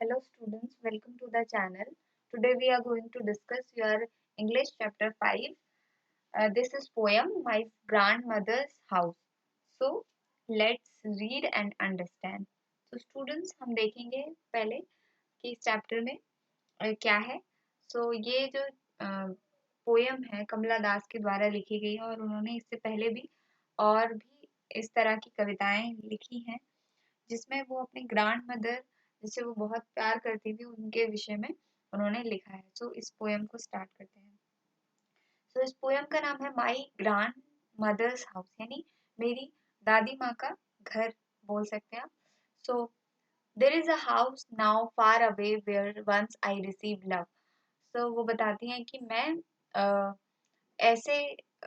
Hello students, welcome to the channel. Today we are going to discuss your English chapter 5. This is poem My Grandmother's House. So let's read and understand. So students हम देखेंगे पहले कि इस chapter में क्या है. So ये जो पोयम है कमला दास के द्वारा लिखी गई है और उन्होंने इससे पहले भी और भी इस तरह की कविताएं लिखी हैं जिसमें वो अपनी ग्रैंड मदर जिसे वो बहुत प्यार करती थी उनके विषय में उन्होंने लिखा है. सो इस पोयम को स्टार्ट करते हैं. सो इस पोयम का नाम है माई ग्रैंड मदर्स हाउस यानी मेरी दादी माँ का घर बोल सकते हैं आप. So there is a house now far away where once I receive love. सो वो बताती हैं कि मैं ऐसे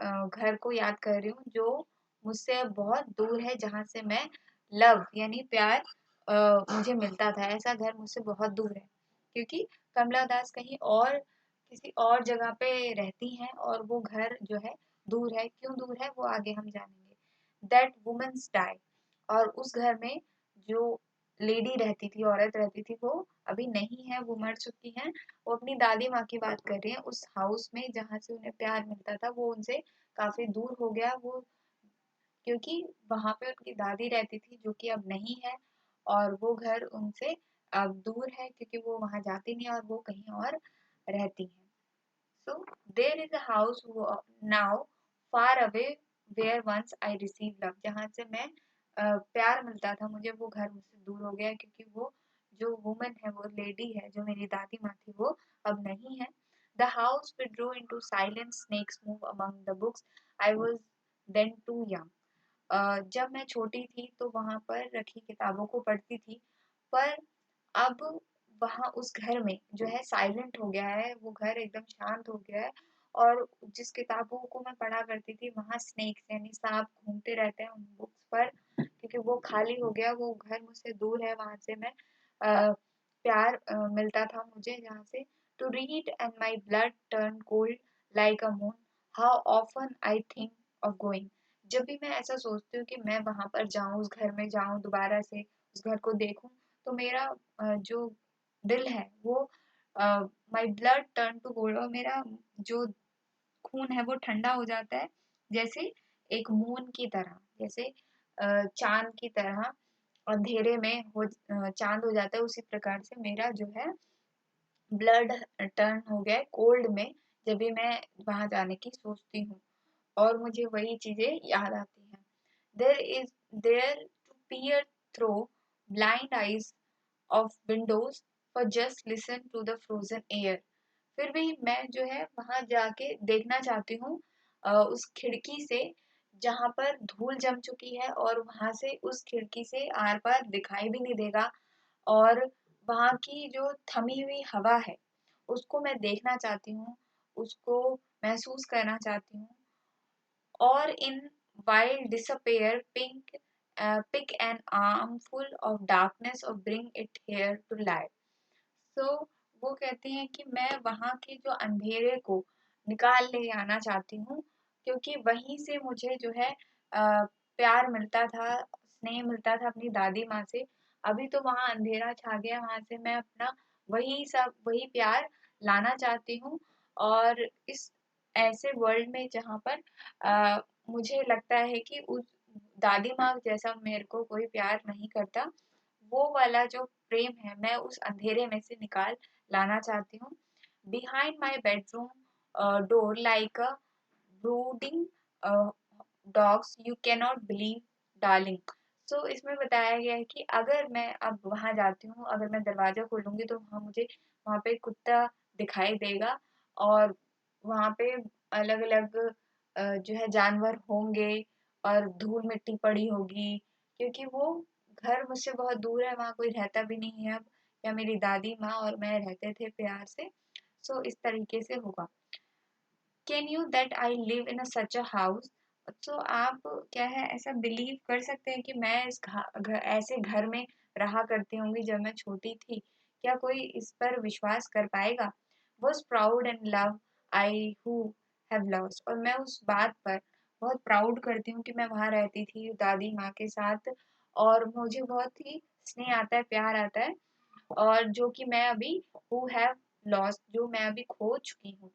घर को याद कर रही हूँ जो मुझसे बहुत दूर है जहाँ से मैं लव यानी प्यार मुझे मिलता था. ऐसा घर मुझसे बहुत दूर है क्योंकि कमला दास कहीं और किसी और जगह पे रहती हैं और वो घर जो है दूर है. क्यों दूर है वो आगे हम जानेंगे. That women's die. और उस घर में जो लेडी रहती थी औरत रहती थी वो अभी नहीं है, वो मर चुकी हैं. वो अपनी दादी माँ की बात कर रही हैं. उस हाउस में जहाँ से उन्हें प्यार मिलता था वो उनसे काफी दूर हो गया वो क्योंकि वहां पे उनकी दादी रहती थी जो कि अब नहीं है और वो घर उनसे अब दूर है क्योंकि वो वहां जाती नहीं और वो कहीं और रहती हैं. So there is a house now far away where once I receive love. जहाँ से मैं प्यार मिलता था मुझे वो घर मुझसे दूर हो गया क्योंकि वो जो वुमन है वो लेडी है जो मेरी दादी माँ थी वो अब नहीं है. The house withdrew into silence, snakes move among the books. I was then too young. जब मैं छोटी थी तो वहां पर रखी किताबों को पढ़ती थी पर अब वहां उस घर में जो है साइलेंट हो गया है. वो घर एकदम शांत हो गया है और जिस किताबों को मैं पढ़ा करती थी वहां स्नेक्स यानी सांप घूमते रहते हैं उन बुक्स पर क्योंकि वो खाली हो गया. वो घर मुझसे दूर है. वहां से मैं प्यार मिलता था मुझे जहाँ से. To read and my blood turn cold like a moon. How often I think of going. जब भी मैं ऐसा सोचती हूँ कि मैं वहां पर जाऊं उस घर में जाऊं दोबारा से उस घर को देखूं तो मेरा जो दिल है वो my blood turn to gold और मेरा जो खून है वो ठंडा हो जाता है जैसे एक मून की तरह. जैसे चांद की तरह अंधेरे में हो चांद हो जाता है उसी प्रकार से मेरा जो है ब्लड टर्न हो गया कोल्ड में जब भी मैं वहां जाने की सोचती हूँ और मुझे वही चीजें याद आती हैं. There is there to peer through blind eyes of windows for just listen to the frozen air. फिर भी मैं जो है वहां जाके देखना चाहती हूँ उस खिड़की से जहां पर धूल जम चुकी है और वहां से उस खिड़की से आर पार दिखाई भी नहीं देगा और वहां की जो थमी हुई हवा है उसको मैं देखना चाहती हूँ, उसको महसूस करना चाहती हूँ. और इन while disappear pick an armful of darkness or bring it here to life. So वो कहती हैं कि मैं वहां के जो अंधेरे को निकाल ले आना चाहती हूँ क्योंकि वहीं से मुझे जो है प्यार मिलता था, स्नेह मिलता था अपनी दादी माँ से. अभी तो वहां अंधेरा छा गया, वहां से मैं अपना वही प्यार लाना चाहती हूँ और इस ऐसे वर्ल्ड में जहाँ पर मुझे लगता है कि उस दादी माँ जैसा मेरे को कोई प्यार नहीं करता. वो वाला जो प्रेम है मैं उस अंधेरे में से निकाल लाना चाहती हूँ. Behind my bedroom door like a brooding dogs you cannot believe darling. So इसमें बताया गया है कि अगर मैं अब वहां जाती हूँ, अगर मैं दरवाजा खोलूंगी तो मुझे वहां पे कुत्ता दिखाई देगा और वहां पे अलग अलग जो है जानवर होंगे और धूल मिट्टी पड़ी होगी क्योंकि वो घर मुझसे बहुत दूर है. वहां कोई रहता भी नहीं है अब. या मेरी दादी माँ और मैं रहते थे प्यार से. सो इस तरीके से होगा. Can you that I live in such a house. तो आप क्या है ऐसा बिलीव कर सकते हैं कि मैं ऐसे घर में रहा करती होंगी जब मैं छोटी थी. क्या कोई इस पर विश्वास कर पाएगा. Was proud and love I who have lost. और मैं उस बात पर बहुत प्राउड करती हूँ कि मैं वहां रहती थी दादी माँ के साथ और मुझे बहुत ही स्नेह आता है, प्यार आता है और जो कि मैं अभी who have lost, जो मैं अभी खो चुकी हूँ।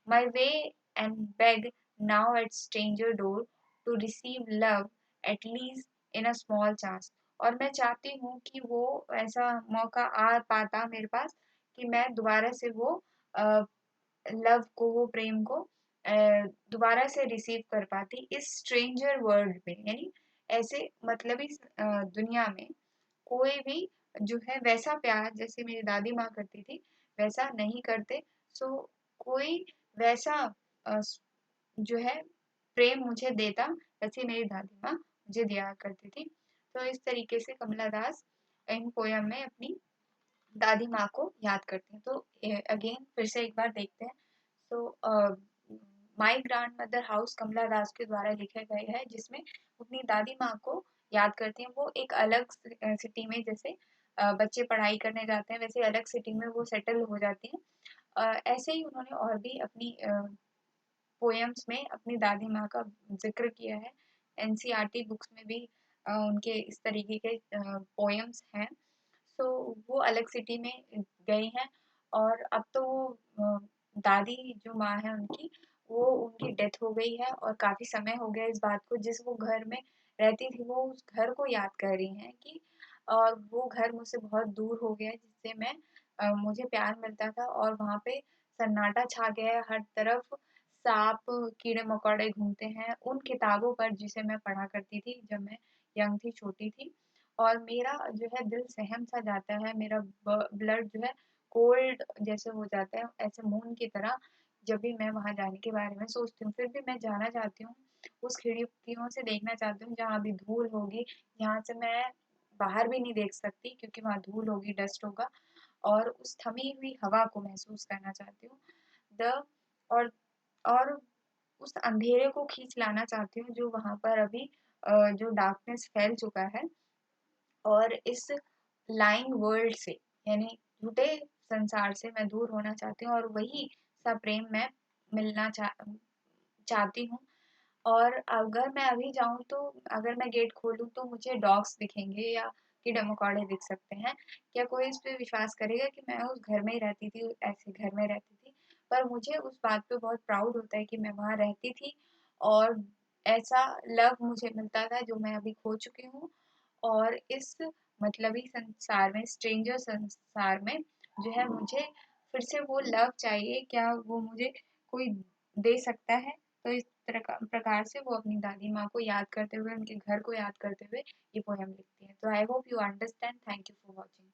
My way and beg now at stranger door to receive love at least in a small chance। और मैं चाहती हूँ कि वो ऐसा मौका आ पाता मेरे पास कि मैं दोबारा से वो लव को, वो प्रेम को दोबारा से रिसीव कर पाती इस स्ट्रेंजर वर्ल्ड में। यानी ऐसे मतलब इस दुनिया में कोई भी जो है वैसा प्यार जैसे मेरी दादी माँ करती थी वैसा नहीं करते। सो कोई वैसा अ, जो है प्रेम मुझे देता वैसे मेरी दादी माँ मुझे दिया करती थी। तो इस तरीके से कमला दास इन पोयम में अपनी दादी माँ को याद करते हैं। तो अगेन फिर से एक बार देखते हैं। सो माई ग्रैंड मदर हाउस कमला दास के द्वारा लिखे गए हैं, जिसमें अपनी दादी माँ को याद करती हैं। वो एक अलग सिटी में, जैसे बच्चे पढ़ाई करने जाते हैं वैसे अलग सिटी में वो सेटल हो जाती हैं। ऐसे ही उन्होंने और भी अपनी पोएम्स में अपनी दादी माँ का जिक्र किया है। एनसीईआरटी बुक्स में भी उनके इस तरीके के पोएम्स हैं। सो वो अलग सिटी में गई हैं और अब तो वो दादी जो माँ है उनकी, वो उनकी डेथ हो गई है और काफ़ी समय हो गया इस बात को। जिस वो घर में रहती थी वो उस घर को याद कर रही हैं कि और वो घर मुझसे बहुत दूर हो गया जिससे मैं मुझे प्यार मिलता था और वहाँ पे सन्नाटा छा गया है, हर तरफ सांप कीड़े मकोड़े घूमते हैं उन किताबों पर जिसे मैं पढ़ा करती थी जब मैं यंग थी, छोटी थी। और मेरा जो है दिल सहम सा जाता है, मेरा ब्लड जो है कोल्ड जैसे हो जाता है, ऐसे मून की तरह जब भी मैं वहां जाने के बारे में सोचती हूँ। फिर भी मैं जाना चाहती हूँ, उस खिड़कियों से देखना चाहती हूँ जहाँ अभी धूल होगी, जहाँ से मैं बाहर भी नहीं देख सकती क्योंकि वहाँ धूल होगी, डस्ट होगा। और उस थमी हुई हवा को महसूस करना चाहती हूँ। द और और उस अंधेरे को खींच लाना चाहती हूँ जो वहां पर अभी जो डार्कनेस फैल चुका है। और इस लाइंग वर्ल्ड से, यानी झूठे संसार से मैं दूर होना चाहती हूँ और वही सा प्रेम मैं मिलना चाहती हूँ। और अगर मैं अभी जाऊँ तो अगर मैं गेट खोलूँ तो मुझे डॉग्स दिखेंगे या कीड़े मकोड़े दिख सकते हैं। क्या कोई इस पे विश्वास करेगा कि मैं उस घर में ही रहती थी, ऐसे घर में रहती थी? पर मुझे उस बात पे बहुत प्राउड होता है कि मैं वहाँ रहती थी और ऐसा लव मुझे मिलता था जो मैं अभी खो चुकी हूँ। और इस मतलबी संसार में, स्ट्रेंजर संसार में जो है मुझे फिर से वो लव चाहिए। क्या वो मुझे कोई दे सकता है? तो इस प्रकार से वो अपनी दादी माँ को याद करते हुए, उनके घर को याद करते हुए ये पोएम लिखती है। तो I hope you understand. Thank you for watching.